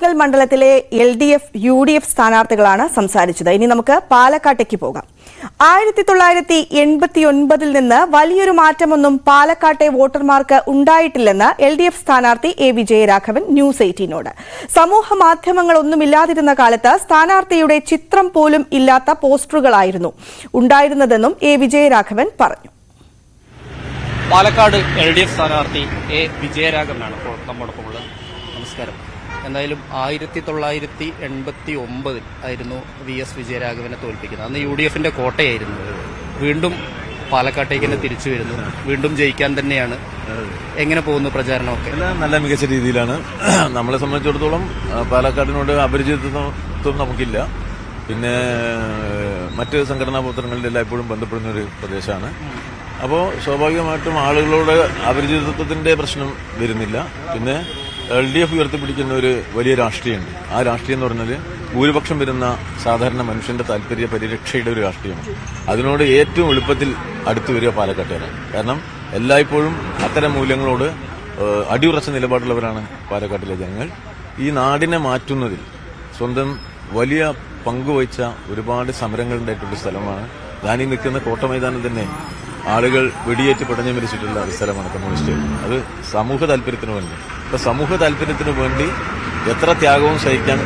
ആറ്റിങ്ങൽ മണ്ഡലത്തിലെ LDF, UDF സ്ഥാനാർത്ഥികളാണ് സംസാരിച്ചത്. ഇനി നമുക്ക് പാലക്കാട്ടേക്ക് പോകാം. 1989 നിന്ന് വലിയൊരു മാറ്റമൊന്നും പാലക്കാട്ടെ വോട്ടർമാർക്ക് ഉണ്ടായിട്ടില്ലെന്ന് LDF സ്ഥാനാർത്ഥി A. വിജയരാഘവൻ ന്യൂസ് 18നോട്. സമൂഹ മാധ്യമങ്ങളൊന്നുമില്ലാതിരുന്ന കാലത്ത് സ്ഥാനാർത്ഥിയുടെ ചിത്രം പോലും ഇല്ലാത്ത പോസ്റ്ററുകളായിരുന്നു ഉണ്ടായിരുന്നതെന്നും A. വിജയരാഘവൻ പറഞ്ഞു. പാലക്കാട് LDF സ്ഥാനാർത്ഥി A. വിജയരാഘവനാണ് ഇപ്പോൾ നമ്മോടൊപ്പം ഉള്ളത്. നമസ്കാരം. എന്തായാലും 1989 ആയിരുന്നു VS വിജയരാഘവനെ തോൽപ്പിക്കുന്നത്. അന്ന് UDFന്റെ കോട്ടയായിരുന്നു. വീണ്ടും പാലക്കാട്ടേക്ക് തന്നെ തിരിച്ചു വരുന്നു. വീണ്ടും ജയിക്കാൻ തന്നെയാണ്. എങ്ങനെ പോകുന്നു പ്രചാരണമൊക്കെ? നല്ല മികച്ച രീതിയിലാണ്. നമ്മളെ സംബന്ധിച്ചിടത്തോളം പാലക്കാടിനോട് അപരിചിതത്വം നമുക്കില്ല. പിന്നെ മറ്റ് സംഘടനാ പ്രവർത്തനങ്ങളിലെല്ലാം എപ്പോഴും ബന്ധപ്പെടുന്ന ഒരു പ്രദേശമാണ്. അപ്പോൾ സ്വാഭാവികമായിട്ടും ആളുകളോട് അപരിചിതത്വത്തിന്റെ പ്രശ്നം വരുന്നില്ല. പിന്നെ LDF ഉയർത്തിപ്പിടിക്കുന്ന ഒരു വലിയ രാഷ്ട്രീയമുണ്ട്. ആ രാഷ്ട്രീയം എന്ന് പറഞ്ഞാൽ ഭൂരിപക്ഷം വരുന്ന സാധാരണ മനുഷ്യന്റെ താല്പര്യ പരിരക്ഷയുടെ ഒരു രാഷ്ട്രീയമാണ്. അതിനോട് ഏറ്റവും എളുപ്പത്തിൽ അടുത്തു വരിക പാലക്കാട്ടുകാരാണ്. കാരണം എല്ലായ്പ്പോഴും അത്തരം മൂല്യങ്ങളോട് അടിയുറച്ച നിലപാടുള്ളവരാണ് പാലക്കാട്ടിലെ ജനങ്ങൾ. ഈ നാടിനെ മാറ്റുന്നതിൽ സ്വന്തം വലിയ പങ്കുവഹിച്ച ഒരുപാട് സമരങ്ങൾ ഉണ്ടായിട്ടുള്ള സ്ഥലമാണ്. ഞാനീ നിൽക്കുന്ന കോട്ടമൈതാനം തന്നെ ആളുകൾ വെടിയേറ്റ് പടഞ്ഞു മരിച്ചിട്ടുള്ള ഒരു സ്ഥലമാണ് കമ്മ്യൂണിസ്റ്റ്. അത് സമൂഹ താല്പര്യത്തിന് വേണ്ടി. ഇപ്പൊ സമൂഹ താല്പര്യത്തിന് വേണ്ടി എത്ര ത്യാഗവും സഹിക്കാൻ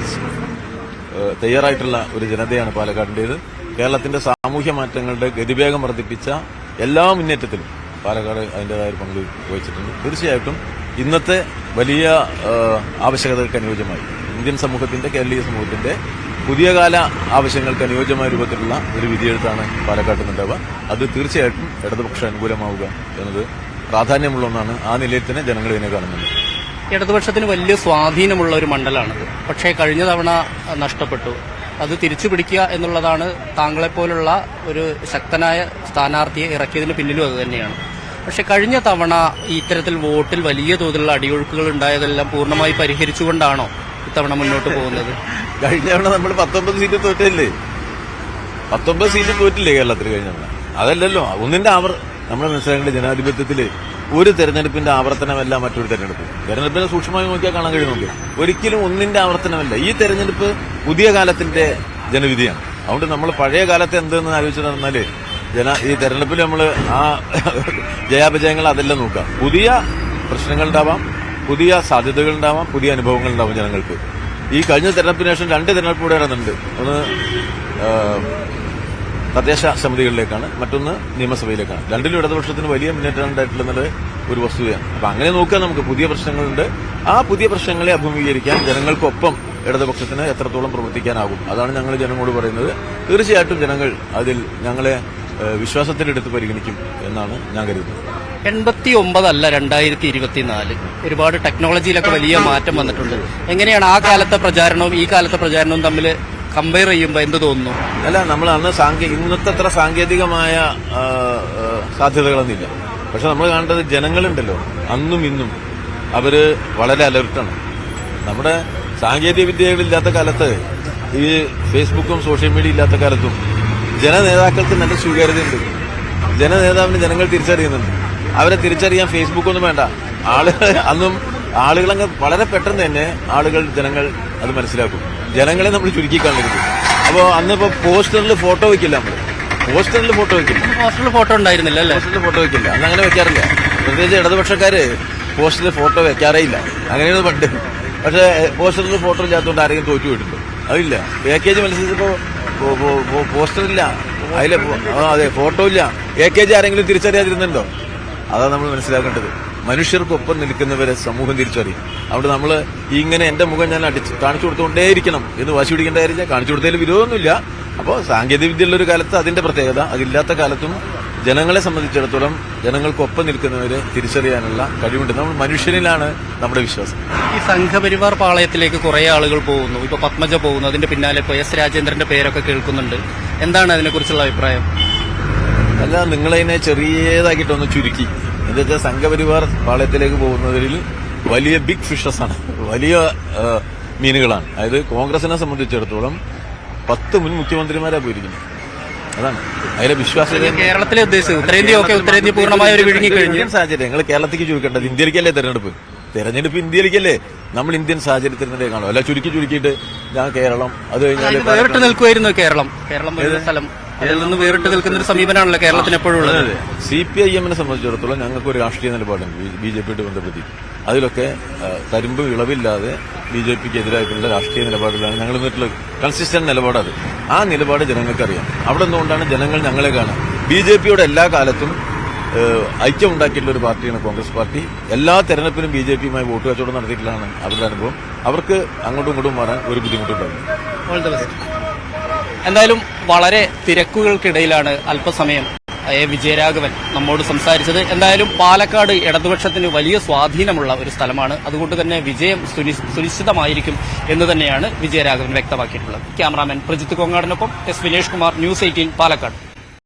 തയ്യാറായിട്ടുള്ള ഒരു ജനതയാണ് പാലക്കാടിന്റേത്. കേരളത്തിന്റെ സാമൂഹ്യ മാറ്റങ്ങളുടെ ഗതിവേഗം വർദ്ധിപ്പിച്ച എല്ലാ മുന്നേറ്റത്തിലും പാലക്കാട് അതിന്റേതായ ഒരു പങ്ക് വഹിച്ചിട്ടുണ്ട്. തീർച്ചയായിട്ടും ഇന്നത്തെ വലിയ ആവശ്യകതകൾക്ക് അനുയോജ്യമായി ഇന്ത്യൻ സമൂഹത്തിന്റെ, കേരളീയ സമൂഹത്തിന്റെ പുതിയ കാല ആവശ്യങ്ങൾക്ക് അനുയോജ്യമായ രൂപത്തിലുള്ള ഒരു വിധിയെഴുത്താണ് പാലക്കാട്ട് നിന്നുണ്ടാവുക. അത് തീർച്ചയായിട്ടും ഇടതുപക്ഷ അനുകൂലമാവുക എന്നത് പ്രാധാന്യമുള്ള ഒന്നാണ്. ആ നിലയിൽ തന്നെ ജനങ്ങൾ ഇതിനെ കാണുന്നുണ്ട്. ഇടതുപക്ഷത്തിന് വലിയ സ്വാധീനമുള്ള ഒരു മണ്ഡലമാണിത്. പക്ഷേ കഴിഞ്ഞ തവണ നഷ്ടപ്പെട്ടു. അത് തിരിച്ചു പിടിക്കുക എന്നുള്ളതാണ് താങ്കളെപ്പോലുള്ള ഒരു ശക്തനായ സ്ഥാനാർത്ഥിയെ ഇറക്കിയതിന് പിന്നിലും അത് തന്നെയാണ്. പക്ഷെ കഴിഞ്ഞ തവണ ഇത്തരത്തിൽ വോട്ടിൽ വലിയ തോതിലുള്ള അടിയൊഴുക്കുകൾ ഉണ്ടായതെല്ലാം പൂർണ്ണമായി പരിഹരിച്ചുകൊണ്ടാണോ ഇത്തവണ മുന്നോട്ട് പോകുന്നത്? കഴിഞ്ഞ തവണ നമ്മൾ 19 സീറ്റ് തോറ്റില്ലേ? 19 സീറ്റ് തോറ്റില്ലേ കേരളത്തിൽ കഴിഞ്ഞ തവണ? അതല്ലല്ലോ ഒന്നിന്റെ നമ്മൾ മനസ്സിലാക്കേണ്ട ജനാധിപത്യത്തില് ഒരു തെരഞ്ഞെടുപ്പിന്റെ ആവർത്തനമല്ല മറ്റൊരു തെരഞ്ഞെടുപ്പിനെ സൂക്ഷ്മമായി നോക്കിയാൽ കാണാൻ കഴിയുന്നുണ്ട്. ഒരിക്കലും ഒന്നിന്റെ ആവർത്തനമല്ല. ഈ തെരഞ്ഞെടുപ്പ് പുതിയ കാലത്തിന്റെ ജനവിധിയാണ്. അതുകൊണ്ട് നമ്മൾ പഴയ കാലത്ത് എന്തെന്ന് ആലോചിച്ചു നടന്നാല് ഈ തെരഞ്ഞെടുപ്പിൽ നമ്മൾ ആ ജയാപജയങ്ങൾ അതെല്ലാം നോക്കാം. പുതിയ പ്രശ്നങ്ങൾ ഉണ്ടാവാം, പുതിയ സാധ്യതകൾ ഉണ്ടാവാം, പുതിയ അനുഭവങ്ങൾ ഉണ്ടാവും ജനങ്ങൾക്ക്. ഈ കഴിഞ്ഞ തെരഞ്ഞെടുപ്പിന് ശേഷം 2 തെരഞ്ഞെടുപ്പ് കൂടെ നടന്നുണ്ട്. ഒന്ന് തദ്ദേശ സമിതികളിലേക്കാണ്, മറ്റൊന്ന് നിയമസഭയിലേക്കാണ്. രണ്ടിലും ഇടതുപക്ഷത്തിന് വലിയ മുന്നേറ്റം ഉണ്ടായിട്ടുള്ളത് ഒരു വസ്തുതയാണ്. അപ്പൊ അങ്ങനെ നോക്കുക. നമുക്ക് പുതിയ പ്രശ്നങ്ങളുണ്ട്. ആ പുതിയ പ്രശ്നങ്ങളെ അഭിമുഖീകരിക്കാൻ ജനങ്ങൾക്കൊപ്പം ഇടതുപക്ഷത്തിന് എത്രത്തോളം പ്രവർത്തിക്കാനാകും, അതാണ് ഞങ്ങൾ ജനങ്ങളോട് പറയുന്നത്. തീർച്ചയായിട്ടും ജനങ്ങൾ അതിൽ ഞങ്ങളെ വിശ്വാസത്തിലെടുത്ത് പരിഗണിക്കും എന്നാണ് ഞാൻ കരുതുന്നത്. 89 അല്ല 2024. ഒരുപാട് ടെക്നോളജിയിലൊക്കെ വലിയ മാറ്റം വന്നിട്ടുണ്ട്. എങ്ങനെയാണ് ആ കാലത്തെ പ്രചാരണവും ഈ കാലത്തെ പ്രചാരണവും തമ്മിൽ കമ്പയർ ചെയ്യുമ്പോൾ എന്ത് തോന്നുന്നു? അല്ല, നമ്മൾ അന്ന് ഇന്നത്തെ അത്ര സാങ്കേതികമായ സാധ്യതകളൊന്നുമില്ല. പക്ഷെ നമ്മൾ കാണേണ്ടത് ജനങ്ങളുണ്ടല്ലോ, അന്നും ഇന്നും അവര് വളരെ അലർട്ടാണ്. നമ്മുടെ സാങ്കേതിക വിദ്യകളില്ലാത്ത കാലത്ത്, ഈ ഫേസ്ബുക്കും സോഷ്യൽ മീഡിയ ഇല്ലാത്ത കാലത്തും ജനനേതാക്കൾക്ക് നല്ല സ്വീകാര്യതയുണ്ട്. ജനനേതാവിന് ജനങ്ങൾ തിരിച്ചറിയുന്നുണ്ട്. അവരെ തിരിച്ചറിയാൻ ഫേസ്ബുക്കൊന്നും വേണ്ട. അന്നും ആളുകളങ്ങ് വളരെ പെട്ടെന്ന് തന്നെ ജനങ്ങൾ അത് മനസ്സിലാക്കും. ജനങ്ങളെ നമ്മൾ ചുരുക്കി കണ്ടിരുന്നു. അപ്പോൾ അന്നിപ്പോ പോസ്റ്ററിൽ ഫോട്ടോ വെക്കില്ല. പോസ്റ്ററിൽ ഫോട്ടോ ഉണ്ടായിരുന്നില്ല അല്ലേ? പോസ്റ്ററിൽ ഫോട്ടോ വെക്കില്ല. അന്ന് അങ്ങനെ വെക്കാറില്ല. പ്രത്യേകിച്ച് ഇടതുപക്ഷക്കാര് പോസ്റ്ററിൽ ഫോട്ടോ വെക്കാറേ ഇല്ല. അങ്ങനെയാണ് പണ്ട്. പക്ഷെ പോസ്റ്ററിൽ ഫോട്ടോ ഇല്ലാത്തതുകൊണ്ട് ആരെങ്കിലും തോറ്റു പോയിട്ടുണ്ടോ? അതില്ല. AKG മത്സരിച്ചപ്പോ പോസ്റ്ററില്ല, അതിലെ അതെ ഫോട്ടോ ഇല്ല. AKG ആരെങ്കിലും തിരിച്ചറിയാതിരുന്നുണ്ടോ? അതാണ് നമ്മൾ മനസ്സിലാക്കേണ്ടത്. മനുഷ്യർക്കൊപ്പം നിൽക്കുന്നവരെ സമൂഹം തിരിച്ചറിയും. അതുകൊണ്ട് നമ്മൾ ഇങ്ങനെ എന്റെ മുഖം ഞാൻ കാണിച്ചു കൊടുത്തുകൊണ്ടേയിരിക്കണം എന്ന് വാശി പിടിക്കേണ്ട കാര്യം. കാണിച്ചു കൊടുത്തതിൽ വിരോധമൊന്നുമില്ല. അപ്പോൾ സാങ്കേതിക വിദ്യയുള്ള ഒരു കാലത്ത് അതിന്റെ പ്രത്യേകത, അതില്ലാത്ത കാലത്തും ജനങ്ങളെ സംബന്ധിച്ചിടത്തോളം ജനങ്ങൾക്കൊപ്പം നിൽക്കുന്നവരെ തിരിച്ചറിയാനുള്ള കഴിവുണ്ട്. നമ്മൾ മനുഷ്യനിലാണ് നമ്മുടെ വിശ്വാസം. ഈ സംഘപരിവാർ പാളയത്തിലേക്ക് കുറെ ആളുകൾ പോകുന്നു. ഇപ്പൊ പത്മജ പോകുന്നു. അതിന്റെ പിന്നാലെ ഇപ്പോൾ S. രാജേന്ദ്രന്റെ പേരൊക്കെ കേൾക്കുന്നുണ്ട്. എന്താണ് അതിനെക്കുറിച്ചുള്ള അഭിപ്രായം? അല്ല, നിങ്ങളതിനെ ചെറിയതാക്കിയിട്ടൊന്ന് ചുരുക്കി. എന്താ വെച്ചാൽ സംഘപരിവാർ പാളയത്തിലേക്ക് പോകുന്നവരിൽ വലിയ ബിഗ് ഫിഷസ് ആണ്, വലിയ മീനുകളാണ്. അതായത് കോൺഗ്രസിനെ സംബന്ധിച്ചിടത്തോളം 10 മുൻ മുഖ്യമന്ത്രിമാരാ പോയിരിക്കുന്നത്. അതാണ് അതിലെ വിശ്വാസ്യത. കേരളത്തിലെ ഉദ്ദേശിച്ചത് ഉത്തരേന്ത്യ പൂർണ്ണമായ ഒരു വിഴുങ്ങി കഴിഞ്ഞ സാഹചര്യം. നിങ്ങൾ കേരളത്തിലേക്ക് ചുരുക്കേണ്ടത്, ഇന്ത്യയിലേക്കല്ലേ തെരഞ്ഞെടുപ്പ്? തെരഞ്ഞെടുപ്പ് ഇന്ത്യയിലേക്കല്ലേ, നമ്മൾ ഇന്ത്യൻ സാഹചര്യത്തിനെ കാണും. അല്ല ചുരുക്കിയിട്ട് ഞാൻ കേരളം, അത് കഴിഞ്ഞാൽ വേറിട്ട് നിൽക്കുമായിരുന്നു കേരളം ഒരു സ്ഥലം, അതിൽ നിന്ന് വേറിട്ട് നിൽക്കുന്ന ഒരു സമീപനമാണല്ലോ കേരളത്തിന് എപ്പോഴും ഉള്ളത്. CPIM-നെ സംബന്ധിച്ചിടത്തോളം ഞങ്ങൾക്ക് ഒരു രാഷ്ട്രീയ നിലപാടുണ്ട് BJP-യായിട്ട് ബന്ധപ്പെടുത്തി. അതിലൊക്കെ തരുമ്പ് ഇളവില്ലാതെ BJP-ക്ക് എതിരായിട്ടുള്ള രാഷ്ട്രീയ നിലപാടിലാണ് ഞങ്ങൾ നിന്നിട്ടുള്ളത്. കൺസിസ്റ്റന്റ് നിലപാടത്. ആ നിലപാട് ജനങ്ങൾക്കറിയാം. അവിടെ നിന്നുകൊണ്ടാണ് ജനങ്ങൾ ഞങ്ങളെ കാണുക. BJP-യോട് എല്ലാ കാലത്തും ഐക്യം ഉണ്ടാക്കിയിട്ടുള്ള ഒരു പാർട്ടിയാണ് കോൺഗ്രസ് പാർട്ടി. എല്ലാ തെരഞ്ഞെടുപ്പിലും BJP-യുമായി വോട്ട് കച്ചവടം നടത്തിയിട്ടുള്ളതാണ് അവരുടെ അനുഭവം. അവർക്ക് അങ്ങോട്ടും ഇങ്ങോട്ടും മാറാൻ ഒരു ബുദ്ധിമുട്ടുണ്ടാകും. എന്തായാലും വളരെ തിരക്കുകൾക്കിടയിലാണ് അല്പസമയം വിജയരാഘവൻ നമ്മോട് സംസാരിച്ചത്. എന്തായാലും പാലക്കാട് ഇടതുപക്ഷത്തിന് വലിയ സ്വാധീനമുള്ള ഒരു സ്ഥലമാണ്. അതുകൊണ്ട് തന്നെ വിജയം സുനിശ്ചിതമായിരിക്കും എന്ന് തന്നെയാണ് വിജയരാഘവൻ വ്യക്തമാക്കിയിട്ടുള്ളത്. ക്യാമറാമാൻ പ്രജിത്ത് കൊങ്ങാടിനൊപ്പം S. വിനേഷ് കുമാർ, News 18 പാലക്കാട്.